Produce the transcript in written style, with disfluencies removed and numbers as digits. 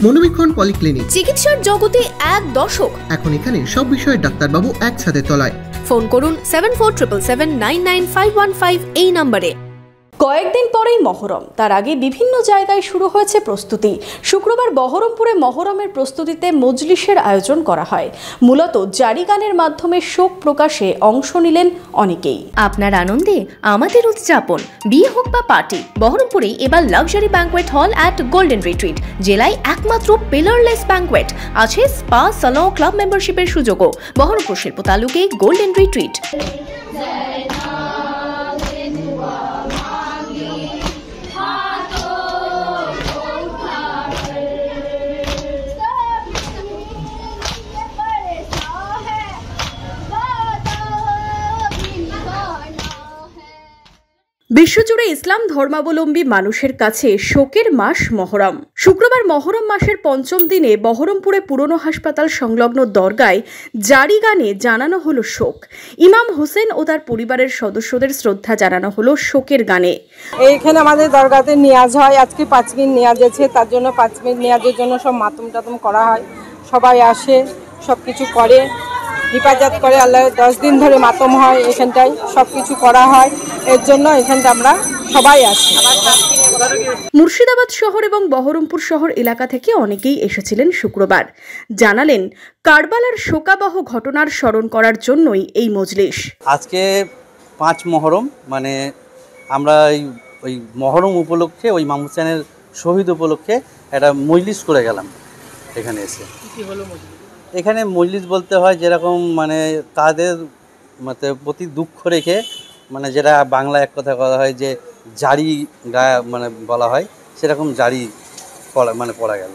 মনোবীক্ষণ polyclinic, চিকিৎসার জগতে এক দশক। এখন এখানে সব বিষয়ে ডাক্তারবাবু একসাথে তলায়। ফোন করুন 7477999515 এই নম্বরে। কয়েকদিন পরেই মহরম, তার আগে বিভিন্ন জায়গায় শুরু হয়েছে প্রস্তুতি। শুক্রবার বহরমপুরে মহরমের প্রস্তুতিতে মজলিসের আয়োজন করা হয়। মূলত জারি গানের মাধ্যমে শোক প্রকাশে অংশ নিলেন অনেকেই। আপনার আনন্দে আমাদের উদযাপন, বিয়ে হোক বা পার্টি, বহরমপুরে এবার luxury banquet hall at golden retreat. জেলায় একমাত্র পিলারলেস ব্যাংকোয়েট, আছে স্পা, সালন, ক্লাব মেম্বারশিপের সুযোগও। বহরমপুর শিল্প তালুকে গোল্ডেন রিট্রিট। বিশ্বজুড়ে ইসলাম ধর্মাবলম্বী মানুষের কাছে শোকের মাস মহরম। শুক্রবার মহরম মাসের পঞ্চম দিনে বহরমপুরে পুরনো হাসপাতাল সংলগ্ন দরগায় জারি গানে জানানো হলো শোক। ইমাম হোসেন ও তার পরিবারের সদস্যদের শ্রদ্ধা জানানো হলো শোকের গানে। এইখানে আমাদের দরগাতে নিয়াজ হয়, আজকে 5 মিনিট নিয়াজ আছে, তার জন্য 5 মিনিট নিয়াজের জন্য সব মাতম টাতম করা হয়। সবাই আসে, সব কিছু করে, হিফাজত করে। আল্লাহ 10 দিন ধরে মাতম হয়, এখানটায় সব কিছু করা হয়। এর জন্য এখানটা আমরা সবাই আসি। মুর্শিদাবাদ শহর এবং বহরমপুর শহর এলাকা থেকে অনেকেই এসেছিলেন শুক্রবার। জানালেন কারবালার শোকাবহ ঘটনার স্মরণ করার জন্যই এই মজলিস। আজকে 5 মহরম, মানে আমরা ওই মহরম উপলক্ষে, ওই ইমাম হোসেনের শহীদ উপলক্ষে একটা মজলিস করে গেলাম এখানে এসে। এখানে মজলিস বলতে হয় যেরকম মানে তাদের প্রতি দুঃখ রেখে, মানে যেটা বাংলা এক কথা বলা হয় যে জারি মানে বলা হয়, সেরকম জারি পড়া গেল।